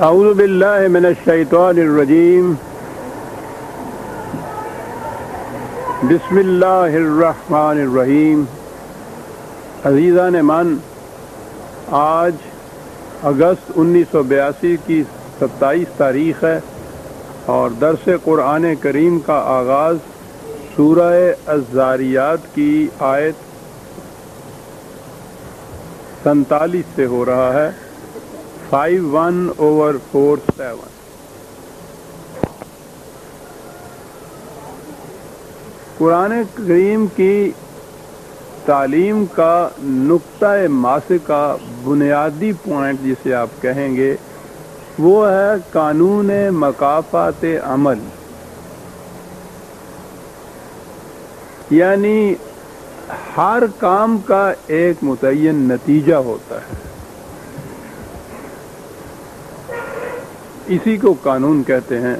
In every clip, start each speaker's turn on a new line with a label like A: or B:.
A: اعوذ باللہ من الشیطان الرجیم بسم اللہ الرحمن الرحیم۔ عزیزان من، آج اگست 1982 کی 27 تاریخ ہے اور درس قرآن کریم کا آغاز سورہ الذاریات کی آیت 47 سے ہو رہا ہے۔ 51/47۔ قرآن کریم کی تعلیم کا نقطہ ماسک کا بنیادی پوائنٹ جسے آپ کہیں گے وہ ہے قانون مکافات عمل، یعنی ہر کام کا ایک متعین نتیجہ ہوتا ہے، اسی کو قانون کہتے ہیں۔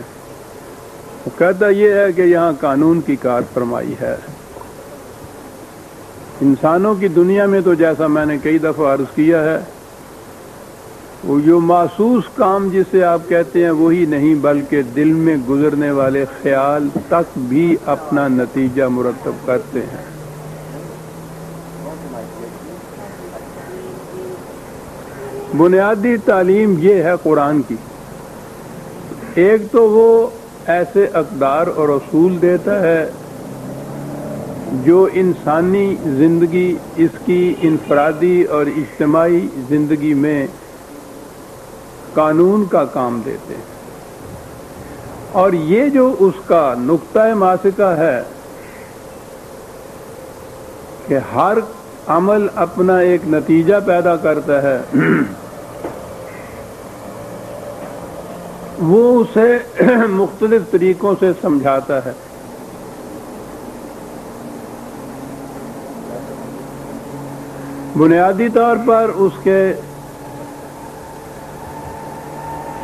A: وہ کہتا یہ ہے کہ یہاں قانون کی کار فرمائی ہے۔ انسانوں کی دنیا میں تو جیسا میں نے کئی دفعہ عرض کیا ہے، وہ جو محسوس کام جسے آپ کہتے ہیں وہی نہیں، بلکہ دل میں گزرنے والے خیال تک بھی اپنا نتیجہ مرتب کرتے ہیں۔ بنیادی تعلیم یہ ہے قرآن کی۔ ایک تو وہ ایسے اقدار اور اصول دیتا ہے جو انسانی زندگی، اس کی انفرادی اور اجتماعی زندگی میں قانون کا کام دیتے ہیں، اور یہ جو اس کا نقطہ ماسکہ ہے کہ ہر عمل اپنا ایک نتیجہ پیدا کرتا ہے، وہ اسے مختلف طریقوں سے سمجھاتا ہے۔ بنیادی طور پر اس کے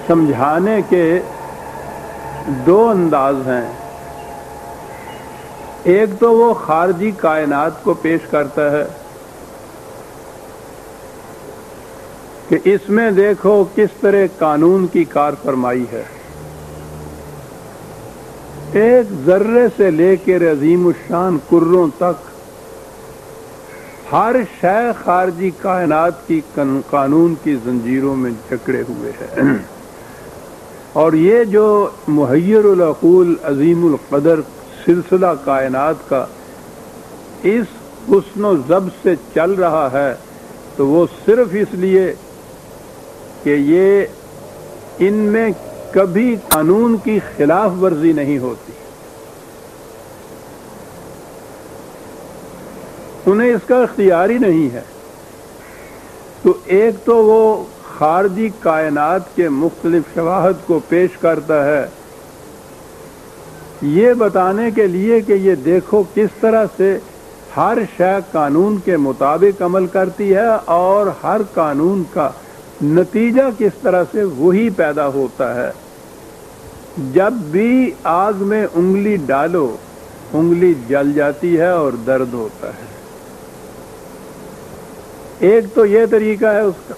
A: سمجھانے کے دو انداز ہیں۔ ایک تو وہ خارجی کائنات کو پیش کرتا ہے کہ اس میں دیکھو کس طرح قانون کی کار فرمائی ہے، ایک ذرے سے لے کر عظیم الشان کروں تک ہر شے خارجی کائنات کی قانون کی زنجیروں میں جکڑے ہوئے ہے، اور یہ جو محیر العقول عظیم القدر سلسلہ کائنات کا اس حسن و ضبط سے چل رہا ہے، تو وہ صرف اس لیے کہ یہ ان میں کبھی قانون کی خلاف ورزی نہیں ہوتی، انہیں اس کا اختیار ہی نہیں ہے۔ تو ایک تو وہ خارجی کائنات کے مختلف شواہد کو پیش کرتا ہے یہ بتانے کے لیے کہ یہ دیکھو کس طرح سے ہر شے قانون کے مطابق عمل کرتی ہے، اور ہر قانون کا نتیجہ کس طرح سے وہی پیدا ہوتا ہے۔ جب بھی آگ میں انگلی ڈالو، انگلی جل جاتی ہے اور درد ہوتا ہے۔ ایک تو یہ طریقہ ہے اس کا،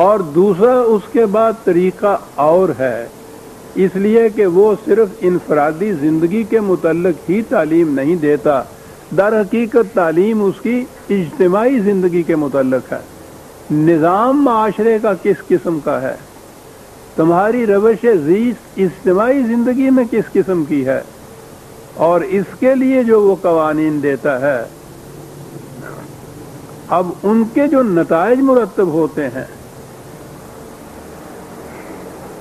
A: اور دوسرا اس کے بعد طریقہ اور ہے، اس لیے کہ وہ صرف انفرادی زندگی کے متعلق ہی تعلیم نہیں دیتا، در حقیقت تعلیم اس کی اجتماعی زندگی کے متعلق ہے۔ نظام معاشرے کا کس قسم کا ہے، تمہاری روش زیست اجتماعی زندگی میں کس قسم کی ہے، اور اس کے لیے جو وہ قوانین دیتا ہے، اب ان کے جو نتائج مرتب ہوتے ہیں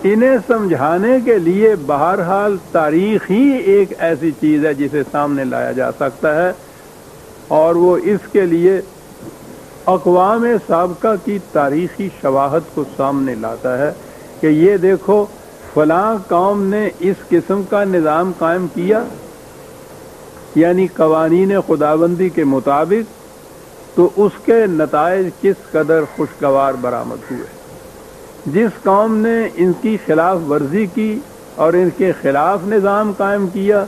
A: انہیں سمجھانے کے لیے بہرحال تاریخ ہی ایک ایسی چیز ہے جسے سامنے لایا جا سکتا ہے، اور وہ اس کے لیے اقوام سابقہ کی تاریخی شواہد کو سامنے لاتا ہے کہ یہ دیکھو فلاں قوم نے اس قسم کا نظام قائم کیا، یعنی قوانین خداوندی کے مطابق، تو اس کے نتائج کس قدر خوشگوار برآمد ہوئے۔ جس قوم نے ان کی خلاف ورزی کی اور ان کے خلاف نظام قائم کیا،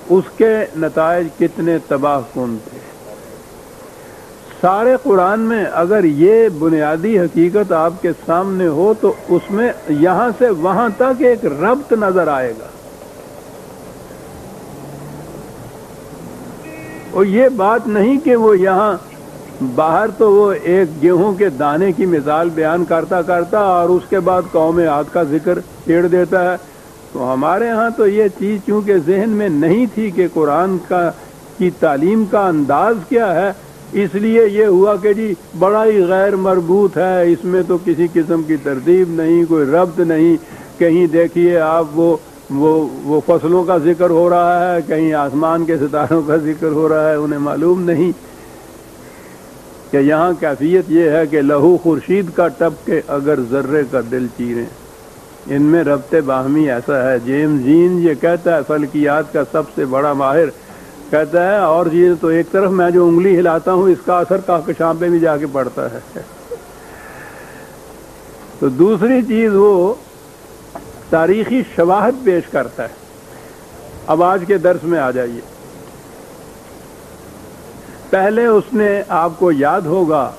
A: اس کے نتائج کتنے تباہ کن تھے۔ سارے قرآن میں اگر یہ بنیادی حقیقت آپ کے سامنے ہو تو اس میں یہاں سے وہاں تک ایک ربط نظر آئے گا. اور یہ بات نہیں کہ وہ یہاں باہر تو وہ ایک گیہوں کے دانے کی مثال بیان کرتا کرتا اور اس کے بعد قوم عاد کا ذکر چھیڑ دیتا ہے. تو ہمارے ہاں تو یہ چیز چونکہ ذہن میں نہیں تھی کہ قرآن کی تعلیم کا انداز کیا ہے، اس لیے یہ ہوا کہ جی بڑا ہی غیر مربوط ہے، اس میں تو کسی قسم کی ترتیب نہیں، کوئی ربط نہیں. کہیں دیکھیے آپ وہ فصلوں کا ذکر ہو رہا ہے، کہیں آسمان کے ستاروں کا ذکر ہو رہا ہے. انہیں معلوم نہیں کہ یہاں کیفیت یہ ہے کہ لہو خورشید کا ٹپ کے اگر ذرے کا دل چیریں. ان میں ربط باہمی ایسا ہے. جیمز جین یہ کہتا ہے، فلکیات کا سب سے بڑا ماہر، کہتا ہے اور یہ تو ایک طرف میں جو انگلی ہلاتا ہوں اس کا اثر کہکشاں پہ بھی جا کے پڑتا ہے. تو دوسری چیز وہ تاریخی شواہد پیش کرتا ہے. اب آج کے درس میں آ جائیے. پہلے اس نے آپ کو یاد ہوگا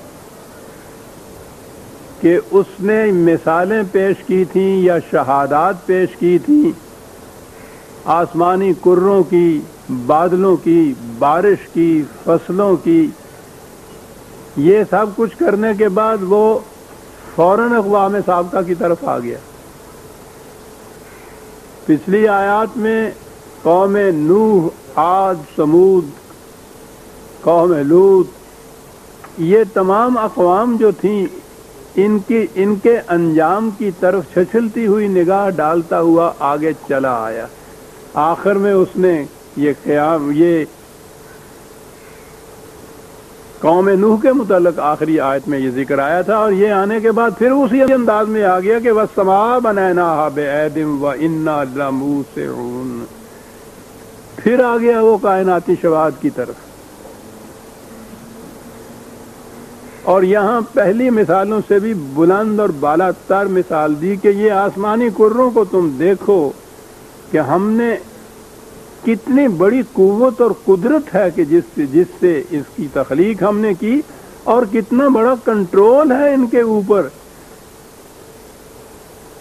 A: کہ اس نے مثالیں پیش کی تھیں یا شہادات پیش کی تھیں آسمانی کروں کی، بادلوں کی، بارش کی، فصلوں کی. یہ سب کچھ کرنے کے بعد وہ فوراً اقوام سابقہ کی طرف آ گیا. پچھلی آیات میں قوم نوح، عاد، سمود، قوم لوط، یہ تمام اقوام جو تھیں ان کے انجام کی طرف چھچلتی ہوئی نگاہ ڈالتا ہوا آگے چلا آیا. آخر میں اس نے یہ قوم نوح کے متعلق آخری آیت میں یہ ذکر آیا تھا، اور یہ آنے کے بعد پھر اسی انداز میں آ گیا کہ وَالسَّمَاءَ بَنَيْنَاهَا بِأَيْدٍ وَإِنَّا لَمُوسِعُونَ. پھر آ گیا وہ کائناتی شواہد کی طرف. اور یہاں پہلی مثالوں سے بھی بلند اور بالا تر مثال دی کہ یہ آسمانی کروں کو تم دیکھو کہ ہم نے کتنی بڑی قوت اور قدرت ہے کہ جس سے اس کی تخلیق ہم نے کی، اور کتنا بڑا کنٹرول ہے ان کے اوپر.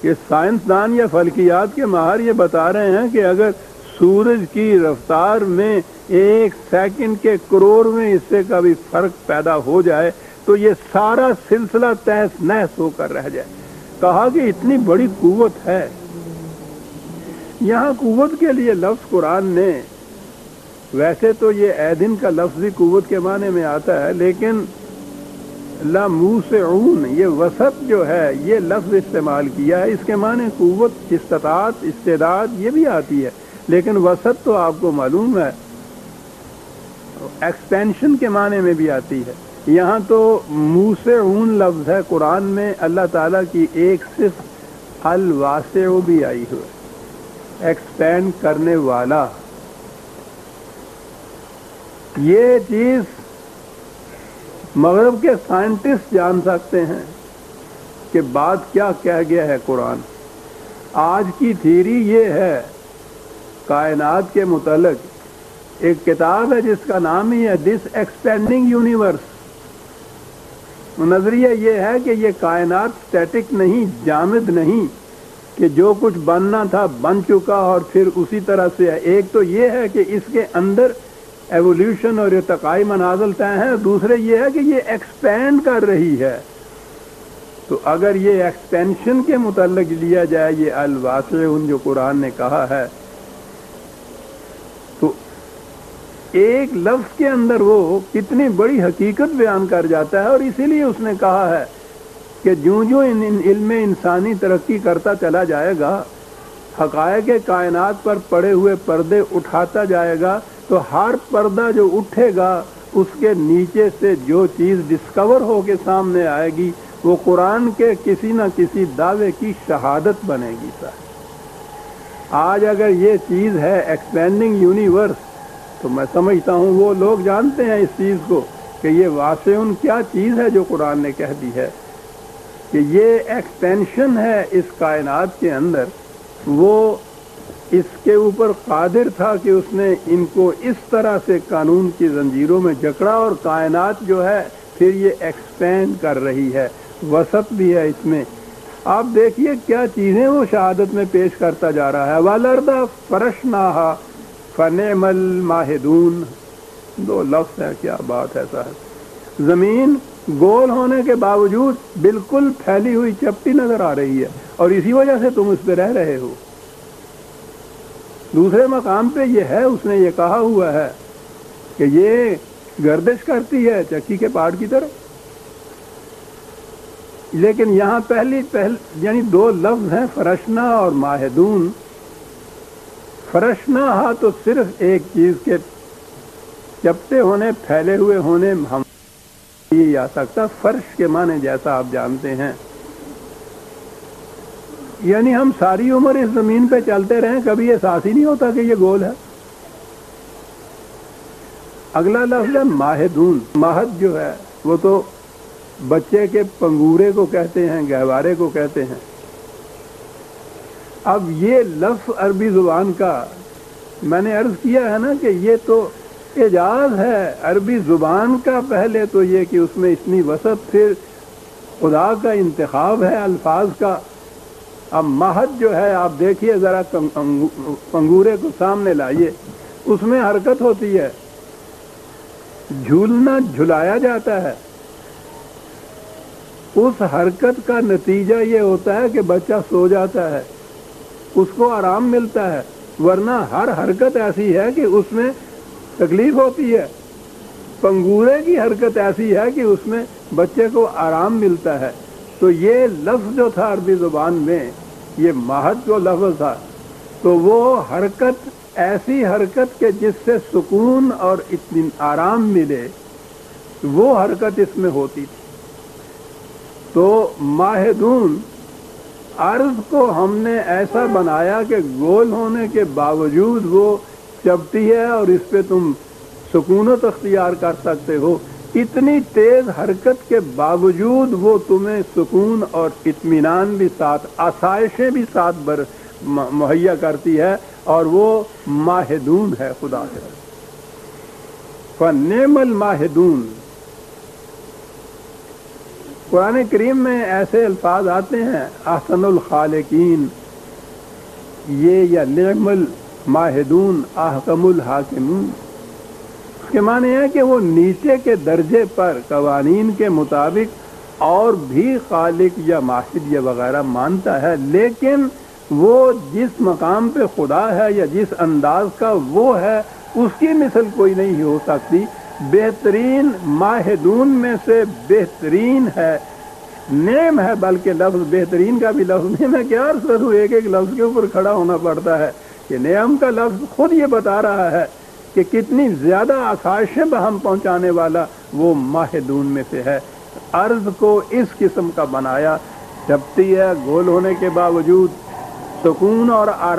A: کہ سائنسدان یا فلکیات کے ماہر یہ بتا رہے ہیں کہ اگر سورج کی رفتار میں 1 سیکنڈ کے کروڑویں حصے کا بھی فرق پیدا ہو جائے تو یہ سارا سلسلہ تہس نہس ہو کر رہ جائے. کہا کہ اتنی بڑی قوت ہے. یہاں قوت کے لیے لفظ قرآن نے، ویسے تو یہ ایدن کا لفظی قوت کے معنی میں آتا ہے، لیکن لاموسعون یہ وسط جو ہے یہ لفظ استعمال کیا ہے. اس کے معنی قوت، استطاعت، استعداد یہ بھی آتی ہے، لیکن وسط تو آپ کو معلوم ہے ایکسپینشن کے معنی میں بھی آتی ہے. یہاں تو موسعون لفظ ہے قرآن میں، اللہ تعالیٰ کی ایک صرف الواسع بھی آئی ہوئی، ایکسپینڈ کرنے والا. یہ چیز مغرب کے سائنٹسٹ جان سکتے ہیں کہ بات کیا کہہ گیا ہے قرآن. آج کی تھیری یہ ہے کائنات کے متعلق. ایک کتاب ہے جس کا نام ہی ہے دس ایکسپینڈنگ یونیورس. نظریہ یہ ہے کہ یہ کائنات سٹیٹک نہیں، جامد نہیں، کہ جو کچھ بننا تھا بن چکا اور پھر اسی طرح سے ہے. ایک تو یہ ہے کہ اس کے اندر ایولیوشن اور ارتقائی منازل طے ہیں، دوسرے یہ ہے کہ یہ ایکسپینڈ کر رہی ہے. تو اگر یہ ایکسپینشن کے متعلق لیا جائے یہ الواسعون جو قرآن نے کہا ہے، تو ایک لفظ کے اندر وہ کتنی بڑی حقیقت بیان کر جاتا ہے. اور اسی لیے اس نے کہا ہے کہ جو علم انسانی ترقی کرتا چلا جائے گا، حقائق کائنات پر پڑے ہوئے پردے اٹھاتا جائے گا، تو ہر پردہ جو اٹھے گا اس کے نیچے سے جو چیز ڈسکور ہو کے سامنے آئے گی وہ قرآن کے کسی نہ کسی دعوے کی شہادت بنے گی. آج اگر یہ چیز ہے ایکسپینڈنگ یونیورس، تو میں سمجھتا ہوں وہ لوگ جانتے ہیں اس چیز کو کہ یہ واسعون کیا چیز ہے جو قرآن نے کہہ دی ہے کہ یہ ایکسپینشن ہے اس کائنات کے اندر. وہ اس کے اوپر قادر تھا کہ اس نے ان کو اس طرح سے قانون کی زنجیروں میں جکڑا، اور کائنات جو ہے پھر یہ ایکسپینڈ کر رہی ہے، وسط بھی ہے اس میں۔ آپ دیکھیے کیا چیزیں وہ شہادت میں پیش کرتا جا رہا ہے۔ وَالْأَرْضَ فَرَشْنَاهَا فَنِعْمَ الْمَاهِدُونَ، دو لفظ ہے، کیا بات ہے صاحب۔ زمین گول ہونے کے باوجود بالکل پھیلی ہوئی چپٹی نظر آ رہی ہے، اور اسی وجہ سے تم اس پہ رہ رہے ہو۔ دوسرے مقام پہ یہ ہے، اس نے یہ کہا ہوا ہے کہ یہ گردش کرتی ہے چکی کے پاٹ کی طرح، لیکن یہاں یعنی دو لفظ ہیں، فرشنا اور ماہدون۔ فرشنا ہا تو صرف ایک چیز کے چپٹے ہونے، پھیلے ہوئے ہونے ہم یہ آ سکتا، فرش کے معنی جیسا آپ جانتے ہیں، یعنی ہم ساری عمر اس زمین پہ چلتے رہیں، کبھی احساس ہی نہیں ہوتا کہ یہ گول ہے۔ اگلا لفظ ہے ماہدون۔ ماہد جو ہے وہ تو بچے کے پنگورے کو کہتے ہیں، گہوارے کو کہتے ہیں۔ اب یہ لفظ عربی زبان کا میں نے عرض کیا ہے نا کہ یہ تو اعجاز ہے عربی زبان کا، پہلے تو یہ کہ اس میں اتنی وسعت، پھر خدا کا انتخاب ہے الفاظ کا۔ اب مہد جو ہے آپ دیکھیے ذرا، پنگورے کو سامنے لائیے، اس میں حرکت ہوتی ہے، جھولنا جھلایا جاتا ہے، اس حرکت کا نتیجہ یہ ہوتا ہے کہ بچہ سو جاتا ہے، اس کو آرام ملتا ہے، ورنہ ہر حرکت ایسی ہے کہ اس میں تکلیف ہوتی ہے۔ پنگورے کی حرکت ایسی ہے کہ اس میں بچے کو آرام ملتا ہے۔ تو یہ لفظ جو تھا عربی زبان میں، یہ مہد جو لفظ تھا، تو وہ حرکت ایسی حرکت کہ جس سے سکون اور آرام ملے، وہ حرکت اس میں ہوتی تھی۔ تو ماہدون، عرض کو ہم نے ایسا بنایا کہ گول ہونے کے باوجود وہ چپٹی ہے اور اس پہ تم سکونت اختیار کر سکتے ہو۔ اتنی تیز حرکت کے باوجود وہ تمہیں سکون اور اطمینان بھی ساتھ، آسائشیں بھی ساتھ مہیا کرتی ہے، اور وہ ماہدون ہے خدا سے۔ فَنِعْمَ الْمَاهِدُونَ، قرآن کریم میں ایسے الفاظ آتے ہیں، احسن الخالقین، یہ یا نعم الماہدون احکم الحاکمین، اس کے معنی ہے کہ وہ نیچے کے درجے پر قوانین کے مطابق اور بھی خالق یا ماہد یا وغیرہ مانتا ہے، لیکن وہ جس مقام پہ خدا ہے یا جس انداز کا وہ ہے، اس کی مثل کوئی نہیں ہو سکتی۔ بہترین ماہدون میں سے بہترین ہے، نعم ہے، بلکہ لفظ بہترین کا بھی لفظ نہیں، میں کیا عرض کروں، ایک ایک لفظ کے اوپر کھڑا ہونا پڑتا ہے۔ کہ نعم کا لفظ خود یہ بتا رہا ہے کہ کتنی زیادہ آسائشیں بہم پہنچانے والا وہ ماہدون میں سے ہے۔ عرض کو اس قسم کا بنایا، چپٹی ہے، گول ہونے کے باوجود سکون اور آرام